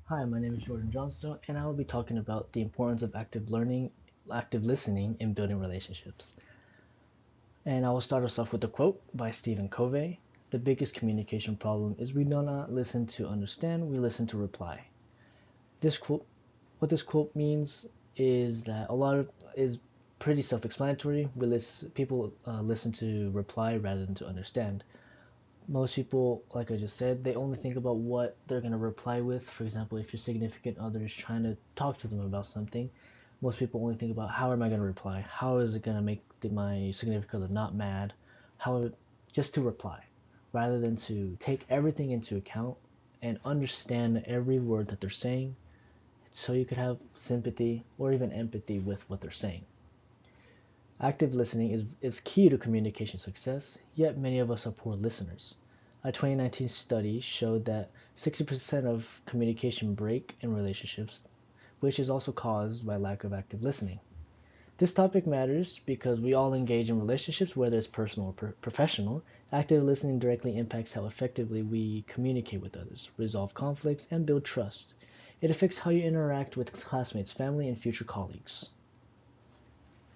Hi, my name is Jordan Johnstone, and I will be talking about the importance of active listening in building relationships. And I will start us off with a quote by Stephen Covey. The biggest communication problem is we do not listen to understand, we listen to reply. This quote, what this quote means is that a lot of is pretty self-explanatory. People listen to reply rather than to understand. Most people, like I just said, they only think about what they're going to reply with. For example, if your significant other is trying to talk to them about something, most people only think about how am I going to reply? How is it going to make my significant other not mad? How just to reply, rather than to take everything into account and understand every word that they're saying, so you could have sympathy or even empathy with what they're saying. Active listening is key to communication success, yet many of us are poor listeners. A 2019 study showed that 60% of communication break in relationships, which is also caused by lack of active listening. This topic matters because we all engage in relationships, whether it's personal or professional. Active listening directly impacts how effectively we communicate with others, resolve conflicts, and build trust. It affects how you interact with classmates, family, and future colleagues.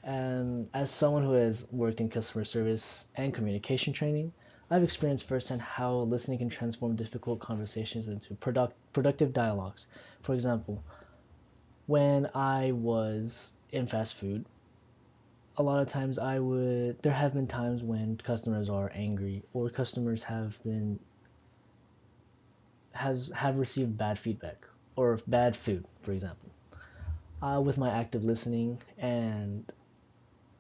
And as someone who has worked in customer service and communication training, I've experienced firsthand how listening can transform difficult conversations into productive dialogues. For example, when I was in fast food, a lot of times there have been times when customers are angry or customers have received bad feedback or bad food, for example. With my active listening and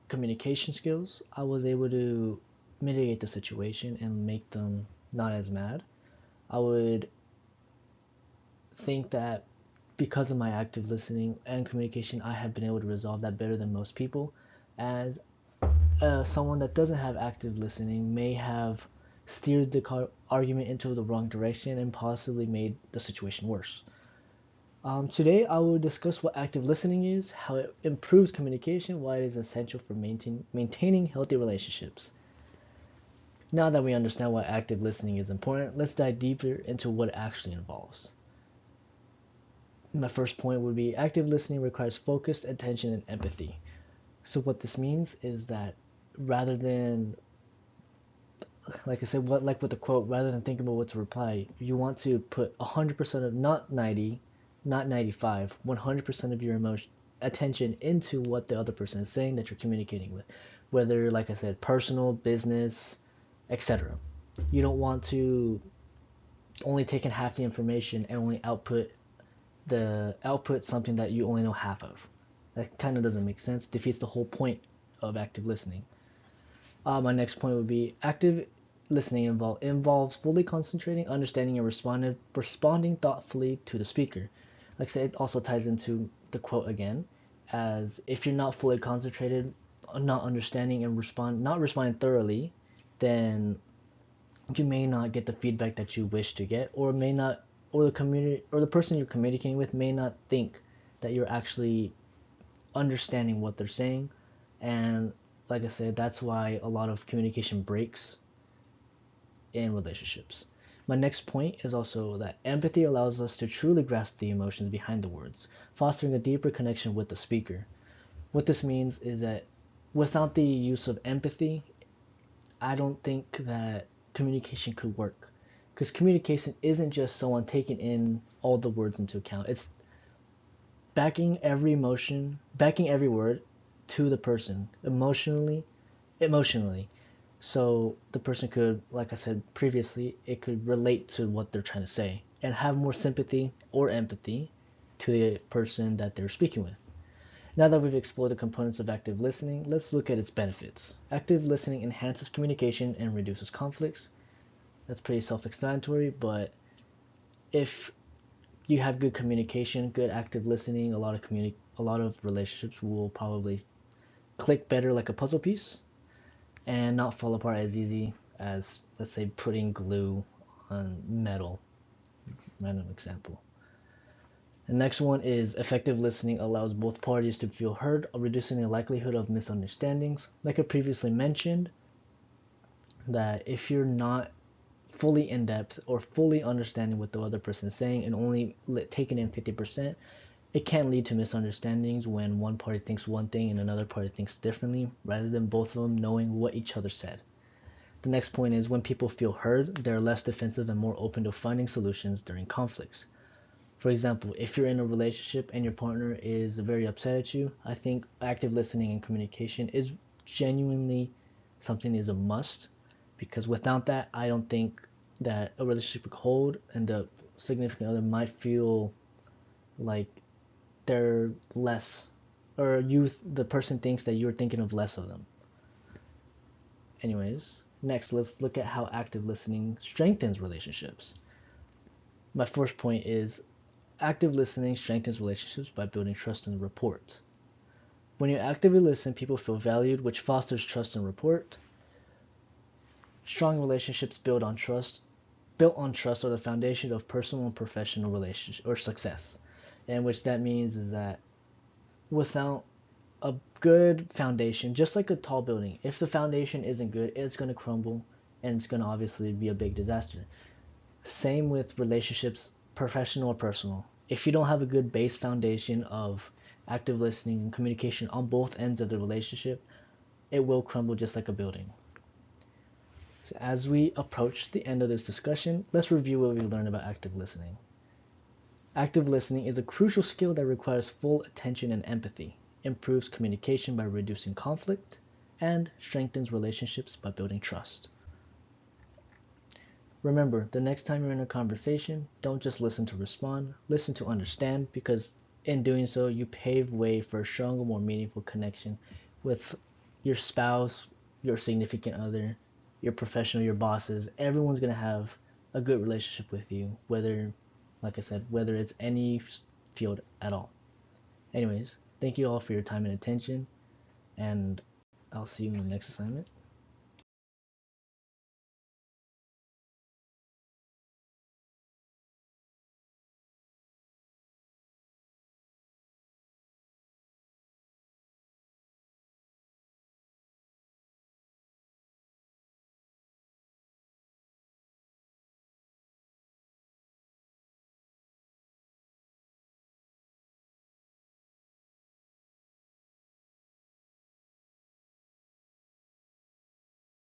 communication skills, I was able to mitigate the situation and make them not as mad. I would think that because of my active listening and communication, I have been able to resolve that better than most people, as someone that doesn't have active listening may have steered the argument into the wrong direction and possibly made the situation worse. Today, I will discuss what active listening is, how it improves communication, why it is essential for maintaining healthy relationships. Now that we understand why active listening is important, let's dive deeper into what it actually involves. My first point would be active listening requires focused attention and empathy. So what this means is that rather than, like I said, like with the quote, rather than thinking about what to reply, you want to put 100% of, not 90, not 95, 100% of your emotion attention into what the other person is saying that you're communicating with, whether, like I said, personal, business, etc. You don't want to only take in half the information and only output something that you only know half of. That kind of doesn't make sense. Defeats the whole point of active listening. My next point would be active listening involves fully concentrating, understanding, and responding thoughtfully to the speaker. Like I said, it also ties into the quote again, as if you're not fully concentrated, not understanding and not responding thoroughly, then you may not get the feedback that you wish to get, or may not, or the community or the person you're communicating with may not think that you're actually understanding what they're saying. And like I said, that's why a lot of communication breaks in relationships. My next point is also that empathy allows us to truly grasp the emotions behind the words, fostering a deeper connection with the speaker. What this means is that without the use of empathy, I don't think that communication could work. Because communication isn't just someone taking in all the words into account. It's backing every word to the person emotionally. So the person could, like I said previously, it could relate to what they're trying to say and have more sympathy or empathy to the person that they're speaking with. Now that we've explored the components of active listening, let's look at its benefits. Active listening enhances communication and reduces conflicts. That's pretty self-explanatory, but if you have good communication, good active listening, a lot of relationships will probably click better like a puzzle piece and not fall apart as easy as, let's say, putting glue on metal. Random example. The next one is effective listening allows both parties to feel heard, reducing the likelihood of misunderstandings. Like I previously mentioned, that if you're not fully in depth or fully understanding what the other person is saying and only taking in 50%, it can lead to misunderstandings when one party thinks one thing and another party thinks differently, rather than both of them knowing what each other said. The next point is when people feel heard, they're less defensive and more open to finding solutions during conflicts. For example, if you're in a relationship and your partner is very upset at you, I think active listening and communication is genuinely something that is a must, because without that, I don't think that a relationship could hold, and the significant other might feel like they're less, or the person thinks that you're thinking of less of them. Anyways, next let's look at how active listening strengthens relationships. My first point is active listening strengthens relationships by building trust and rapport. When you actively listen, people feel valued, which fosters trust and rapport. Strong relationships built on trust are the foundation of personal and professional relationship or success. And which that means is that without a good foundation, just like a tall building, if the foundation isn't good, it's going to crumble and it's going to obviously be a big disaster. Same with relationships, professional or personal. If you don't have a good base foundation of active listening and communication on both ends of the relationship, it will crumble just like a building. So as we approach the end of this discussion, let's review what we learned about active listening. Active listening is a crucial skill that requires full attention and empathy, improves communication by reducing conflict, and strengthens relationships by building trust. Remember, the next time you're in a conversation, don't just listen to respond, listen to understand, because in doing so, you pave way for a stronger, more meaningful connection with your spouse, your significant other, your professional, your bosses. Everyone's going to have a good relationship with you, whether, like I said, whether it's any field at all. Anyways, thank you all for your time and attention, and I'll see you in the next assignment.